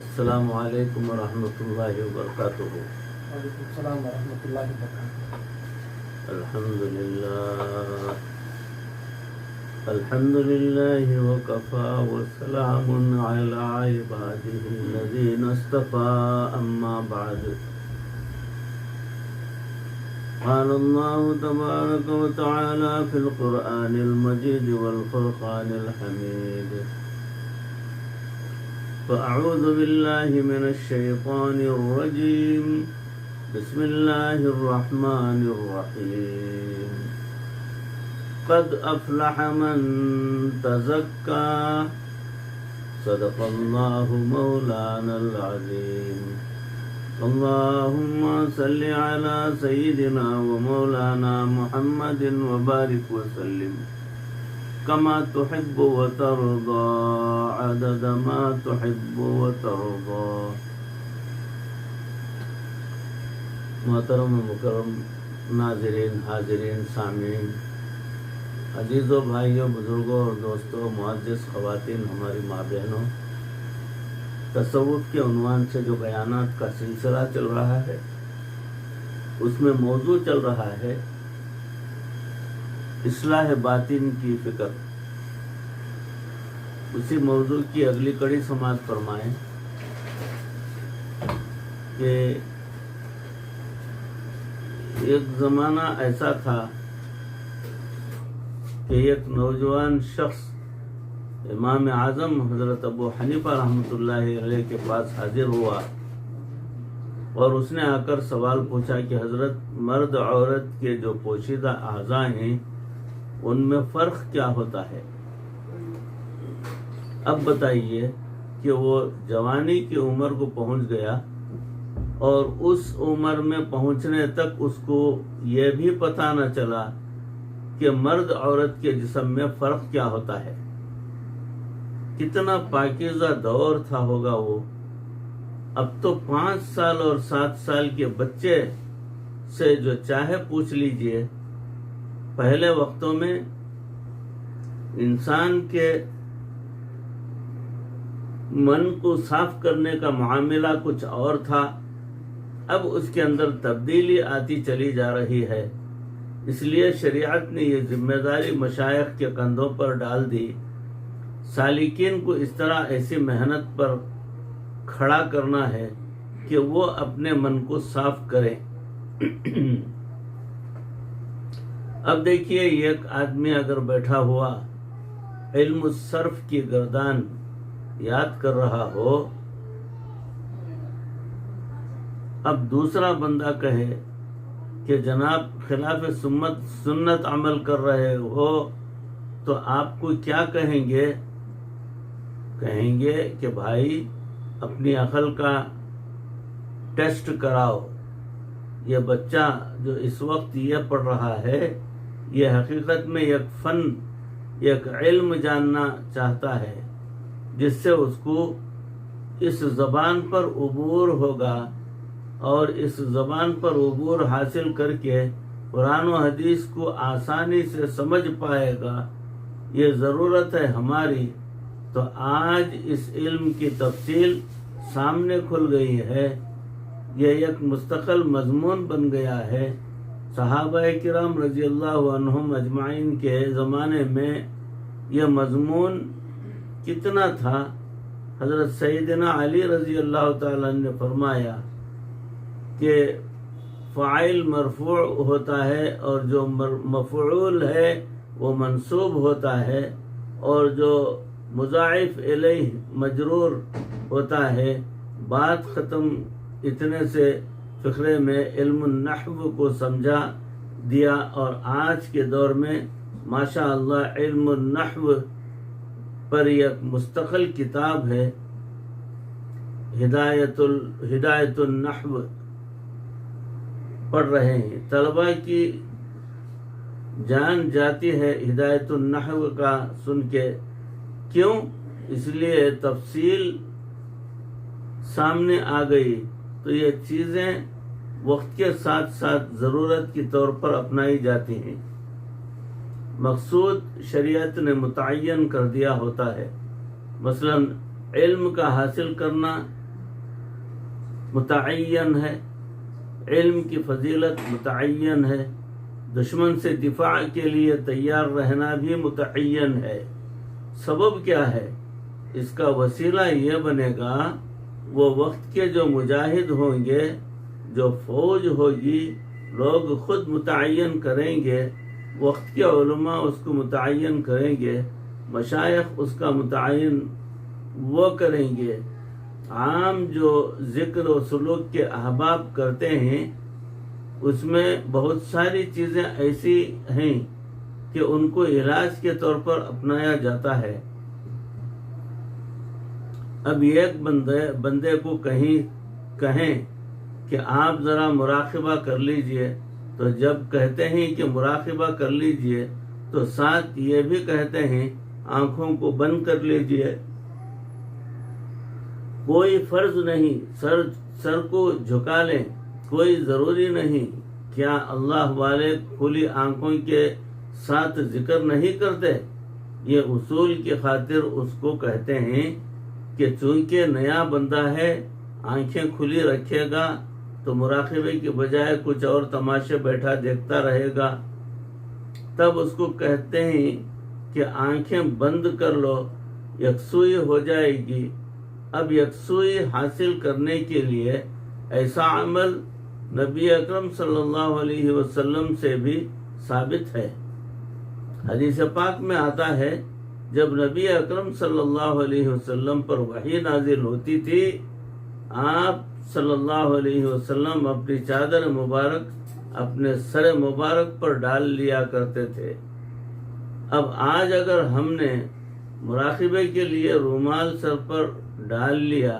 السلام علیکم ورحمۃ اللہ وبرکاتہ۔ وعلیکم السلام ورحمۃ اللہ وبرکاتہ۔ الحمد للہ وکفى وسلام علی عباده الذین اصطفى، اما بعد۔ قال الله تبارك وتعالى في القرآن المجيد والفرقان الحميد: فأعوذ بالله من الشيطان الرجيم، بسم الله الرحمن الرحيم، قد أفلح من تزكى، صدق الله مولانا العظيم۔ اللهم صل على سيدنا ومولانا محمد وبارك وسلم كما تحب وترضى عدد ما تحب وترضى۔ محترم و مکرم ناظرین، حاضرین، سامعین، عزیزوں، بھائیوں، بزرگوں اور دوستوں، معزز خواتین، ہماری ماں بہنوں، تصوف کے عنوان سے جو بیانات کا سلسلہ چل رہا ہے، اس میں موضوع چل رہا ہے اصلاح باطن کی فکر۔ اسی موضوع کی اگلی کڑی سماعت فرمائیں کہ ایک زمانہ ایسا تھا کہ ایک نوجوان شخص امام اعظم حضرت ابو حنیفہ رحمۃ اللہ علیہ کے پاس حاضر ہوا اور اس نے آ کر سوال پوچھا کہ حضرت، مرد عورت کے جو پوشیدہ اعضاء ہیں ان میں فرق کیا ہوتا ہے؟ اب بتائیے کہ وہ جوانی کی عمر کو پہنچ گیا اور اس عمر میں پہنچنے تک اس کو یہ بھی پتہ نہ چلا کہ مرد عورت کے جسم میں فرق کیا ہوتا ہے۔ کتنا پاکیزہ دور تھا ہوگا وہ۔ اب تو 5 سال اور 7 سال کے بچے سے جو چاہے پوچھ لیجئے۔ پہلے وقتوں میں انسان کے من کو صاف کرنے کا معاملہ کچھ اور تھا، اب اس کے اندر تبدیلی آتی چلی جا رہی ہے۔ اس لیے شریعت نے یہ ذمہ داری مشائخ کے کندھوں پر ڈال دی، سالکین کو اس طرح ایسی محنت پر کھڑا کرنا ہے کہ وہ اپنے من کو صاف کریں۔ اب دیکھیے، ایک آدمی اگر بیٹھا ہوا علم الصرف کی گردان یاد کر رہا ہو، اب دوسرا بندہ کہے کہ جناب خلاف سنت عمل کر رہے ہو، تو آپ کو کیا کہیں گے؟ کہیں گے کہ بھائی اپنی عقل کا ٹیسٹ کراؤ۔ یہ بچہ جو اس وقت یہ پڑھ رہا ہے، یہ حقیقت میں ایک فن، ایک علم جاننا چاہتا ہے، جس سے اس کو اس زبان پر عبور ہوگا، اور اس زبان پر عبور حاصل کر کے قرآن و حدیث کو آسانی سے سمجھ پائے گا۔ یہ ضرورت ہے ہماری۔ تو آج اس علم کی تفصیل سامنے کھل گئی ہے، یہ ایک مستقل مضمون بن گیا ہے۔ صحابہ کرام رضی اللہ عنہم اجمعین کے زمانے میں یہ مضمون کتنا تھا۔ حضرت سیدنا علی رضی اللہ تعالیٰ عنہ نے فرمایا کہ فاعل مرفوع ہوتا ہے اور جو مفعول ہے وہ منصوب ہوتا ہے، اور جو مضاعف الیہ مجرور ہوتا ہے۔ بات ختم۔ اتنے سے فقرے میں علم النحو کو سمجھا دیا، اور آج کے دور میں ماشاء اللہ علم النحو پر ایک مستقل کتاب ہے، ہدایت النحو پڑھ رہے ہیں۔ طلبہ کی جان جاتی ہے ہدایت النحو کا سن کے۔ کیوں؟ اس لیے تفصیل سامنے آ گئی، تو یہ چیزیں وقت کے ساتھ ساتھ ضرورت کے طور پر اپنائی جاتی ہیں۔ مقصود شریعت نے متعین کر دیا ہوتا ہے۔ مثلا علم کا حاصل کرنا متعین ہے، علم کی فضیلت متعین ہے، دشمن سے دفاع کے لیے تیار رہنا بھی متعین ہے۔ سبب کیا ہے؟ اس کا وسیلہ یہ بنے گا وہ وقت کے جو مجاہد ہوں گے، جو فوج ہوگی، لوگ خود متعین کریں گے، وقت کے علماء اس کو متعین کریں گے، مشائخ اس کا متعین وہ کریں گے۔ عام جو ذکر و سلوک کے احباب کرتے ہیں اس میں بہت ساری چیزیں ایسی ہیں کہ ان کو علاج کے طور پر اپنایا جاتا ہے۔ اب ایک بندے کو کہیں کہ آپ ذرا مراقبہ کر لیجئے، تو جب کہتے ہیں کہ مراقبہ کر لیجئے تو ساتھ یہ بھی کہتے ہیں آنکھوں کو بند کر لیجئے۔ کوئی فرض نہیں، سر کو جھکا لیں، کوئی ضروری نہیں۔ کیا اللہ والے کھلی آنکھوں کے ساتھ ذکر نہیں کرتے؟ یہ اصول کی خاطر اس کو کہتے ہیں کہ چونکہ نیا بندہ ہے، آنکھیں کھلی رکھے گا تو مراقبے کی بجائے کچھ اور تماشے بیٹھا دیکھتا رہے گا۔ تب اس کو کہتے ہیں کہ آنکھیں بند کر لو، یکسوئی ہو جائے گی۔ اب یکسوئی حاصل کرنے کے لیے ایسا عمل نبی اکرم صلی اللہ علیہ وسلم سے بھی ثابت ہے۔ حدیث پاک میں آتا ہے جب نبی اکرم صلی اللہ علیہ وسلم پر وحی نازل ہوتی تھی، آپ صلی اللہ علیہ وسلم اپنی چادر مبارک اپنے سر مبارک پر ڈال لیا کرتے تھے۔ اب آج اگر ہم نے مراقبے کے لیے رومال سر پر ڈال لیا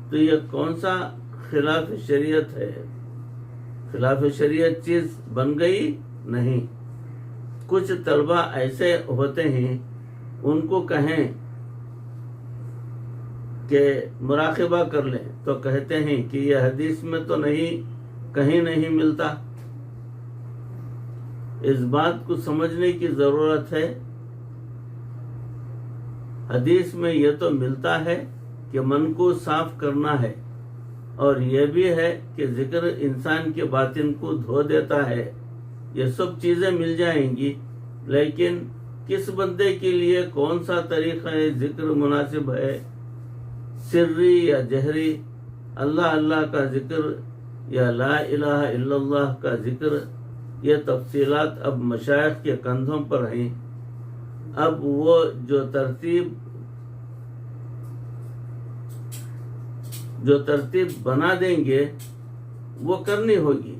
تو یہ کون سا خلاف شریعت ہے؟ خلاف شریعت چیز بن گئی؟ نہیں۔ کچھ طلبہ ایسے ہوتے ہیں، ان کو کہیں کہ مراقبہ کر لیں تو کہتے ہیں کہ یہ حدیث میں تو کہیں نہیں ملتا۔ اس بات کو سمجھنے کی ضرورت ہے۔ حدیث میں یہ تو ملتا ہے کہ من کو صاف کرنا ہے، اور یہ بھی ہے کہ ذکر انسان کے باطن کو دھو دیتا ہے۔ یہ سب چیزیں مل جائیں گی، لیکن کس بندے کے لیے کون سا طریقہ ذکر مناسب ہے، سری یا جہری، اللہ اللہ کا ذکر یا لا الہ الا اللہ کا ذکر، یہ تفصیلات اب مشائخ کے کندھوں پر ہیں۔ اب وہ جو ترتیب بنا دیں گے وہ کرنی ہوگی۔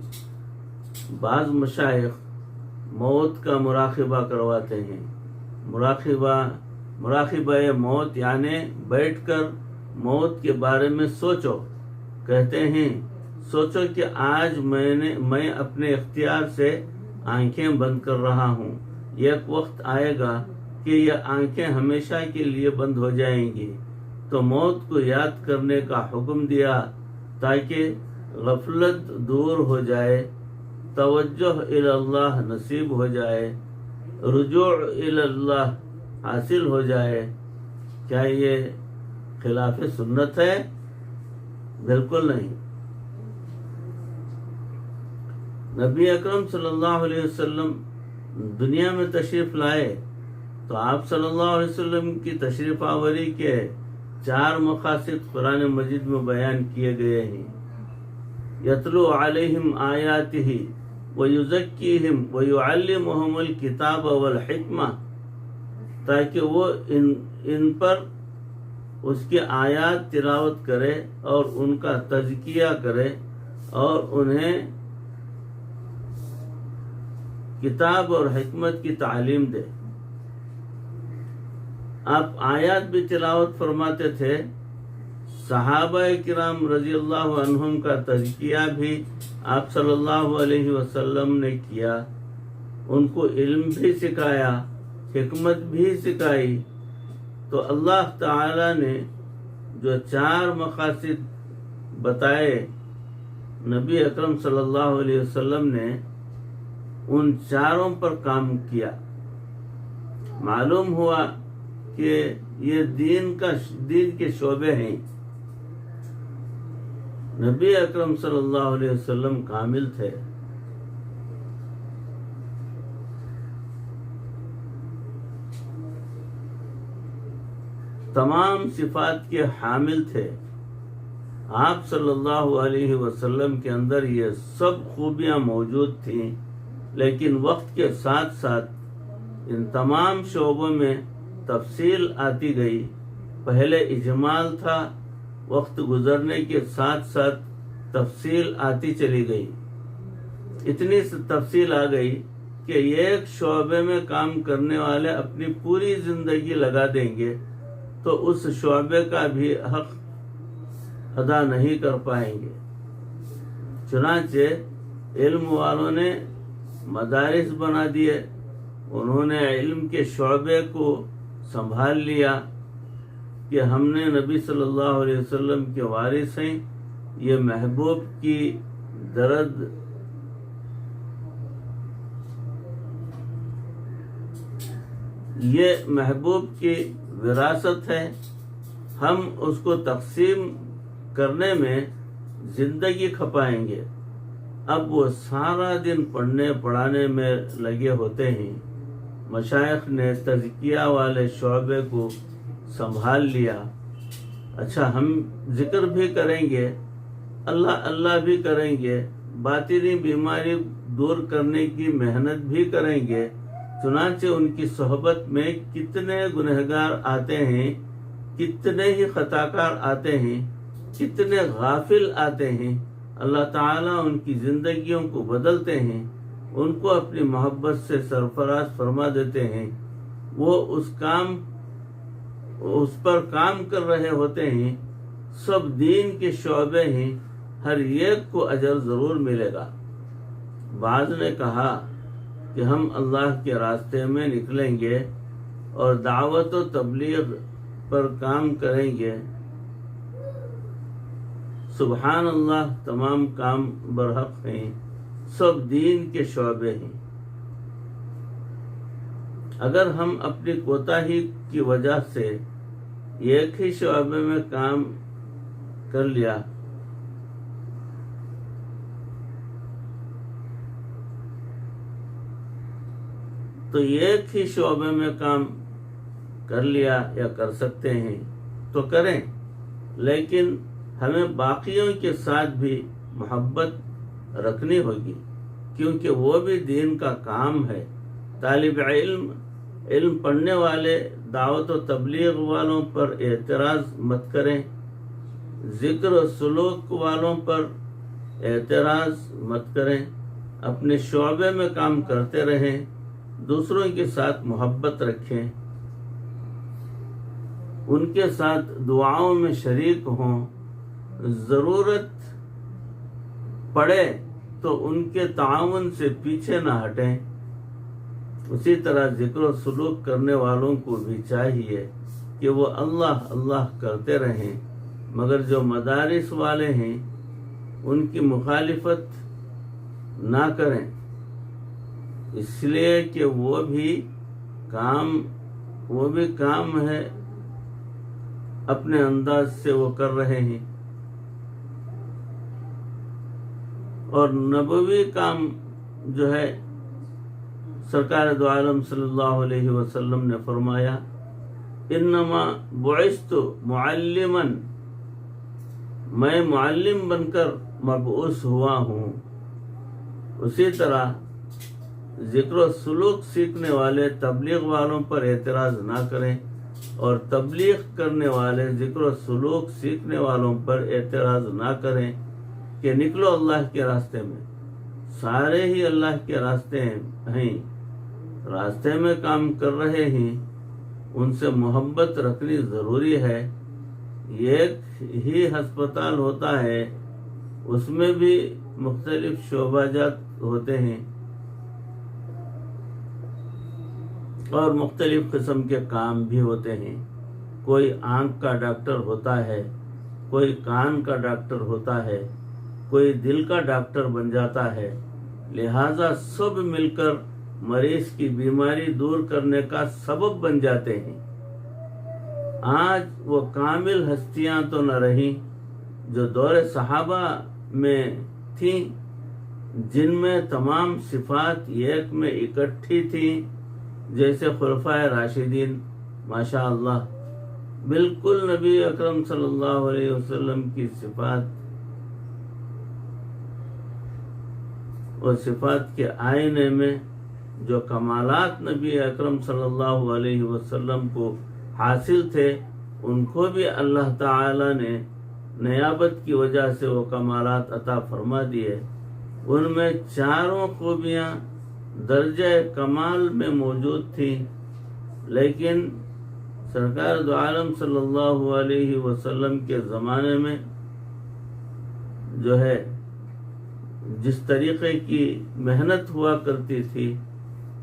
بعض مشائخ موت کا مراقبہ کرواتے ہیں۔ مراقبہ موت یعنی بیٹھ کر موت کے بارے میں سوچو۔ کہتے ہیں سوچو کہ آج میں اپنے اختیار سے آنکھیں بند کر رہا ہوں، ایک وقت آئے گا کہ یہ آنکھیں ہمیشہ کے لیے بند ہو جائیں گی۔ تو موت کو یاد کرنے کا حکم دیا تاکہ غفلت دور ہو جائے، توجہ الی اللہ نصیب ہو جائے، رجوع الی اللہ حاصل ہو جائے۔ کیا یہ خلاف سنت ہے؟ بالکل نہیں۔ نبی اکرم صلی اللہ علیہ وسلم دنیا میں تشریف لائے تو آپ صلی اللہ علیہ وسلم کی تشریف آوری کے 4 مقاصد قرآن مجید میں بیان کیے گئے ہیں۔ یتلو علیہم آیاتہ ویزکیہم ویعلمہم الکتاب والحکمہ، تاکہ وہ ان پر اس کی آیات تلاوت کرے اور ان کا تزکیہ کرے اور انہیں کتاب اور حکمت کی تعلیم دے۔ آپ آیات بھی تلاوت فرماتے تھے، صحابہ کرام رضی اللہ عنہم کا تزکیہ بھی آپ صلی اللہ علیہ وسلم نے کیا، ان کو علم بھی سکھایا، حکمت بھی سکھائی۔ تو اللہ تعالی نے جو 4 مقاصد بتائے نبی اکرم صلی اللہ علیہ وسلم نے ان 4 پر کام کیا۔ معلوم ہوا کہ یہ دین کے شعبے ہیں۔ نبی اکرم صلی اللہ علیہ وسلم کامل تھے، تمام صفات کے حامل تھے۔ آپ صلی اللہ علیہ وسلم کے اندر یہ سب خوبیاں موجود تھیں، لیکن وقت کے ساتھ ساتھ ان تمام شعبوں میں تفصیل آتی گئی۔ پہلے اجمال تھا، وقت گزرنے کے ساتھ ساتھ تفصیل آتی چلی گئی، اتنی تفصیل آ گئی کہ ایک شعبے میں کام کرنے والے اپنی پوری زندگی لگا دیں گے تو اس شعبے کا بھی حق ادا نہیں کر پائیں گے۔ چنانچہ علم والوں نے مدارس بنا دیے، انہوں نے علم کے شعبے کو سنبھال لیا کہ ہم نے نبی صلی اللہ علیہ وسلم کے وارث ہیں، یہ محبوب کی درد یہ محبوب کی وراثت ہے، ہم اس کو تقسیم کرنے میں زندگی کھپائیں گے۔ اب وہ سارا دن پڑھنے پڑھانے میں لگے ہوتے ہیں۔ مشائخ نے تزکیہ والے شعبے کو سنبھال لیا۔ اچھا، ہم ذکر بھی کریں گے، اللہ اللہ بھی کریں گے، باطنی بیماری دور کرنے کی محنت بھی کریں گے۔ چنانچہ ان کی صحبت میں کتنے گنہگار آتے ہیں، کتنے ہی خطاکار آتے ہیں، کتنے غافل آتے ہیں، اللہ تعالیٰ ان کی زندگیوں کو بدلتے ہیں، ان کو اپنی محبت سے سرفراز فرما دیتے ہیں۔ وہ اس پر کام کر رہے ہوتے ہیں، سب دین کے شعبے ہیں، ہر ایک کو اجر ضرور ملے گا۔ بعض نے کہا کہ ہم اللہ کے راستے میں نکلیں گے اور دعوت و تبلیغ پر کام کریں گے۔ سبحان اللہ، تمام کام برحق ہیں، سب دین کے شعبے ہیں۔ اگر ہم اپنی کوتاہی کی وجہ سے ایک ہی شعبے میں کام کر لیا تو ایک ہی شعبے میں کام کر لیا یا کر سکتے ہیں تو کریں، لیکن ہمیں باقیوں کے ساتھ بھی محبت رکھنی ہوگی، کیونکہ وہ بھی دین کا کام ہے۔ طالب علم پڑھنے والے دعوت و تبلیغ والوں پر اعتراض مت کریں، ذکر و سلوک والوں پر اعتراض مت کریں، اپنے شعبے میں کام کرتے رہیں، دوسروں کے ساتھ محبت رکھیں، ان کے ساتھ دعاؤں میں شریک ہوں، ضرورت پڑے تو ان کے تعاون سے پیچھے نہ ہٹیں۔ اسی طرح ذکر و سلوک کرنے والوں کو بھی چاہیے کہ وہ اللہ اللہ کرتے رہیں، مگر جو مدارس والے ہیں ان کی مخالفت نہ کریں، اس لیے کہ وہ بھی کام ہے، اپنے انداز سے وہ کر رہے ہیں۔ اور نبوی کام جو ہے، سرکار دو عالم صلی اللہ علیہ وسلم نے فرمایا، انما بعثت معلما، میں معلم بن کر مبعوث ہوا ہوں۔ اسی طرح ذکر و سلوک سیکھنے والے تبلیغ والوں پر اعتراض نہ کریں، اور تبلیغ کرنے والے ذکر و سلوک سیکھنے والوں پر اعتراض نہ کریں کہ نکلو اللہ کے راستے میں۔ سارے ہی اللہ کے راستے ہیں، راستے میں کام کر رہے ہیں، ان سے محبت رکھنی ضروری ہے۔ ایک ہی ہسپتال ہوتا ہے، اس میں بھی مختلف شعبہ جات ہوتے ہیں اور مختلف قسم کے کام بھی ہوتے ہیں۔ کوئی آنکھ کا ڈاکٹر ہوتا ہے، کوئی کان کا ڈاکٹر ہوتا ہے، کوئی دل کا ڈاکٹر بن جاتا ہے، لہذا سب مل کر مریض کی بیماری دور کرنے کا سبب بن جاتے ہیں۔ آج وہ کامل ہستیاں تو نہ رہیں، جو دور صحابہ میں تھیں، جن میں تمام صفات ایک میں اکٹھی تھیں، جیسے خلفائے راشدین، ماشاء اللہ بالکل نبی اکرم صلی اللہ علیہ وسلم کی صفات اور صفات کے آئینے میں جو کمالات نبی اکرم صلی اللہ علیہ وسلم کو حاصل تھے، ان کو بھی اللہ تعالی نے نیابت کی وجہ سے وہ کمالات عطا فرما دیے۔ ان میں چاروں خوبیاں درجہ کمال میں موجود تھیں، لیکن سرکار دو عالم صلی اللہ علیہ وسلم کے زمانے میں جو ہے جس طریقے کی محنت ہوا کرتی تھی،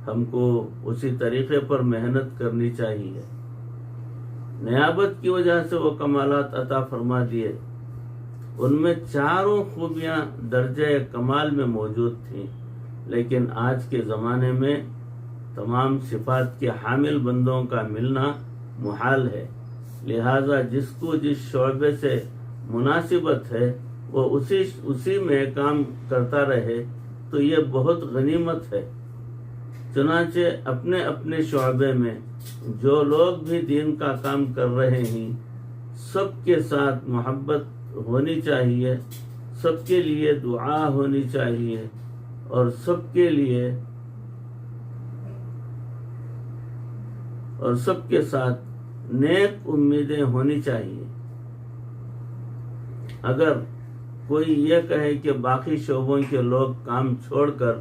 ہم کو اسی طریقے پر محنت کرنی چاہیے۔ نیابت کی وجہ سے وہ کمالات عطا فرما دیے، ان میں چاروں خوبیاں درجہ کمال میں موجود تھیں، لیکن آج کے زمانے میں تمام صفات کے حامل بندوں کا ملنا محال ہے، لہذا جس کو جس شعبے سے مناسبت ہے وہ اسی میں کام کرتا رہے تو یہ بہت غنیمت ہے۔ چنانچہ اپنے اپنے شعبے میں جو لوگ بھی دین کا کام کر رہے ہیں، سب کے ساتھ محبت ہونی چاہیے، سب کے لیے دعا ہونی چاہیے، اور سب کے ساتھ نیک امیدیں ہونی چاہیے۔ اگر کوئی یہ کہے کہ باقی شعبوں کے لوگ کام چھوڑ کر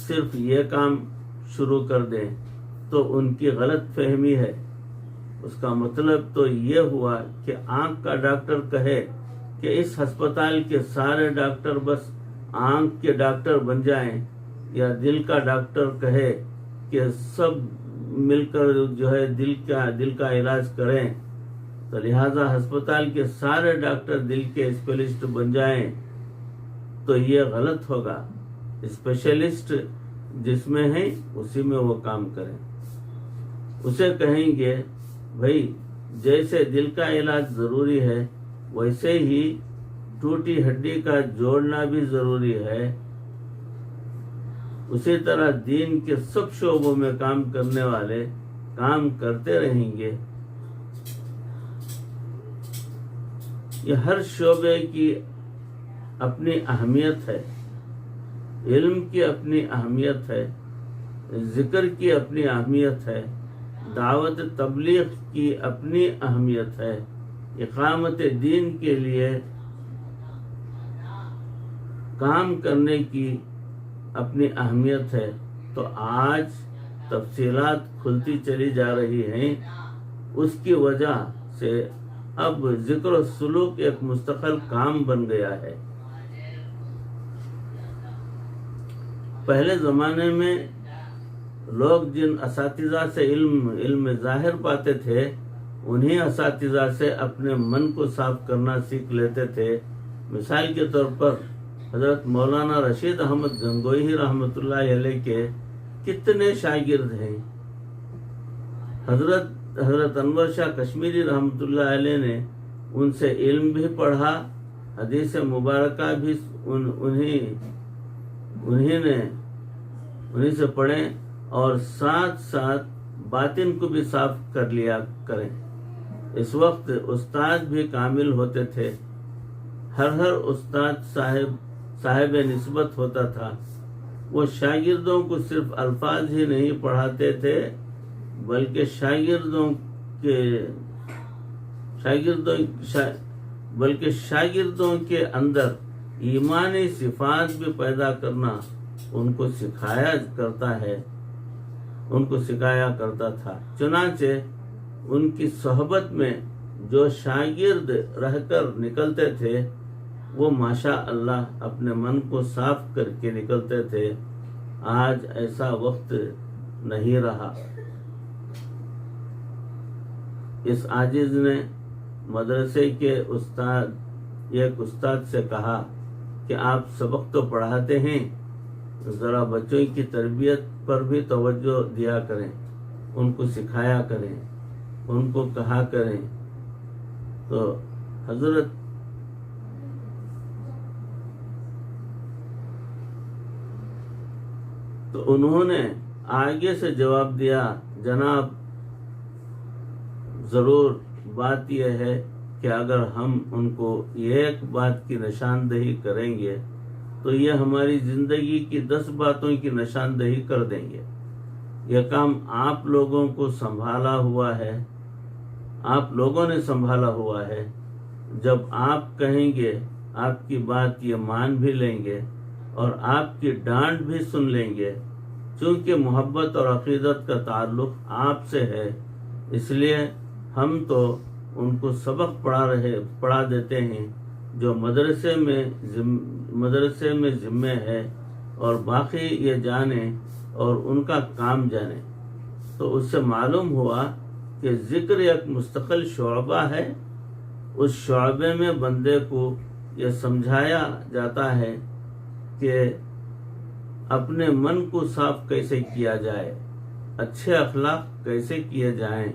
صرف یہ کام شروع کر دیں تو ان کی غلط فہمی ہے۔ اس کا مطلب تو یہ ہوا کہ آنکھ کا ڈاکٹر کہے کہ اس ہسپتال کے سارے ڈاکٹر بس آنکھ کے ڈاکٹر بن جائیں، یا دل کا ڈاکٹر کہے کہ سب مل کر جو ہے دل کا علاج کریں، تو لہذا ہسپتال کے سارے ڈاکٹر دل کے اسپیشلسٹ بن جائیں تو یہ غلط ہوگا۔ اسپیشلسٹ جس میں ہیں اسی میں وہ کام کریں۔ اسے کہیں گے بھائی جیسے دل کا علاج ضروری ہے ویسے ہی ٹوٹی ہڈی کا جوڑنا بھی ضروری ہے، اسی طرح دین کے سب شعبوں میں کام کرنے والے کام کرتے رہیں گے۔ یہ ہر شعبے کی اپنی اہمیت ہے، علم کی اپنی اہمیت ہے، ذکر کی اپنی اہمیت ہے، دعوت تبلیغ کی اپنی اہمیت ہے، اقامت دین کے لیے کام کرنے کی اپنی اہمیت ہے۔ تو آج تفصیلات کھلتی چلی جا رہی ہیں، اس کی وجہ سے اب ذکر و سلوک ایک مستقل کام بن گیا ہے۔ پہلے زمانے میں لوگ جن اساتذہ سے علم ظاہر پاتے تھے، انہی اساتذہ سے اپنے من کو صاف کرنا سیکھ لیتے تھے۔ مثال کے طور پر حضرت مولانا رشید احمد گنگوہی رحمۃ اللہ علیہ کے کتنے شاگرد ہیں۔ حضرت انور شاہ کشمیری رحمۃ اللہ علیہ نے ان سے علم بھی پڑھا، حدیث مبارکہ بھی انہی سے پڑھیں، اور ساتھ ساتھ باطن کو بھی صاف کر لیا کریں۔ اس وقت استاد بھی کامل ہوتے تھے، ہر استاد صاحب نسبت ہوتا تھا۔ وہ شاگردوں کو صرف الفاظ ہی نہیں پڑھاتے تھے بلکہ شاگردوں کے اندر ایمانی صفات بھی پیدا کرنا ان کو سکھایا کرتا تھا۔ چنانچہ ان کی صحبت میں جو شاگرد رہ کر نکلتے تھے وہ ماشاء اللہ اپنے من کو صاف کر کے نکلتے تھے۔ آج ایسا وقت نہیں رہا۔ اس عاجز نے مدرسے کے ایک استاد سے کہا کہ آپ سبق تو پڑھاتے ہیں، ذرا بچوں کی تربیت پر بھی توجہ دیا کریں، ان کو سکھایا کریں، ان کو کہا کریں۔ تو حضرت تو انہوں نے آگے سے جواب دیا جناب ضرور بات یہ ہے کہ اگر ہم ان کو ایک بات کی نشاندہی کریں گے تو یہ ہماری زندگی کی 10 باتوں کی نشاندہی کر دیں گے. یہ کام آپ لوگوں کو سنبھالا ہوا ہے، آپ لوگوں نے سنبھالا ہوا ہے. جب آپ کہیں گے آپ کی بات یہ مان بھی لیں گے اور آپ کی ڈانٹ بھی سن لیں گے. چونکہ محبت اور عقیدت کا تعلق آپ سے ہے، اس لیے ہم تو ان کو سبق پڑھا دیتے ہیں جو مدرسے میں ذمہ ہے، اور باقی یہ جانیں اور ان کا کام جانیں. تو اس سے معلوم ہوا کہ ذکر ایک مستقل شعبہ ہے. اس شعبے میں بندے کو یہ سمجھایا جاتا ہے کہ اپنے من کو صاف کیسے کیا جائے، اچھے اخلاق کیسے کیے جائیں،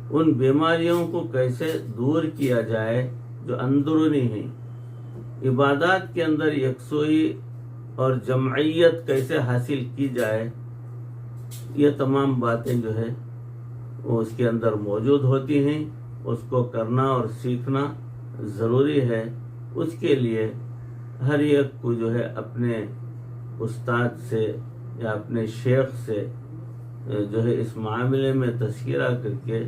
ان بیماریوں کو کیسے دور کیا جائے جو اندرونی ہیں، عبادات کے اندر یکسوئی اور جمعیت کیسے حاصل کی جائے. یہ تمام باتیں جو ہے وہ اس کے اندر موجود ہوتی ہیں. اس کو کرنا اور سیکھنا ضروری ہے. اس کے لیے ہر ایک کو جو ہے اپنے استاد سے یا اپنے شیخ سے جو ہے اس معاملے میں تذکرہ کر کے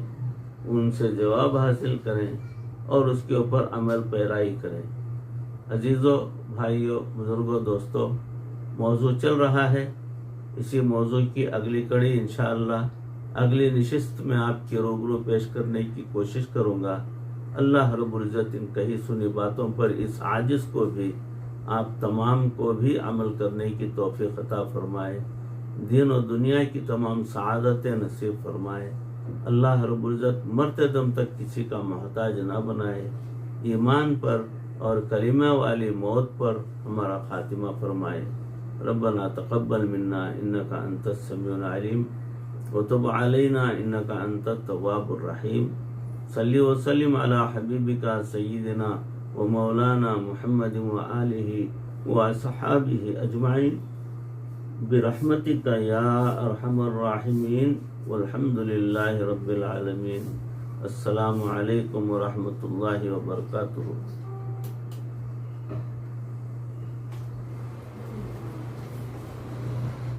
ان سے جواب حاصل کریں اور اس کے اوپر عمل پیرائی کریں. عزیزوں، بھائیوں، بزرگوں، دوستوں، موضوع چل رہا ہے. اسی موضوع کی اگلی کڑی انشاءاللہ اگلی نشست میں آپ کے روبرو پیش کرنے کی کوشش کروں گا. اللہ رب العزت ان کہی سنی باتوں پر اس عاجز کو بھی آپ تمام کو بھی عمل کرنے کی توفیق عطا فرمائے. دین و دنیا کی تمام سعادتیں نصیب فرمائے. اللہ رب العزت مرتے دم تک کسی کا محتاج نہ بنائے. ایمان پر اور کلمہ والی موت پر ہمارا خاتمہ فرمائے. ربنا تقبل منا انک انت السمیع العلیم وتب علینا انک انت التواب الرحیم. صلی وسلم علی حبیبک سیدنا و مولانا محمد و آلہ و صحابہ اجمعین برحمتک یا ارحم الراحمین والحمد للہ رب العالمین. السلام علیکم ورحمۃ اللہ وبرکاتہ.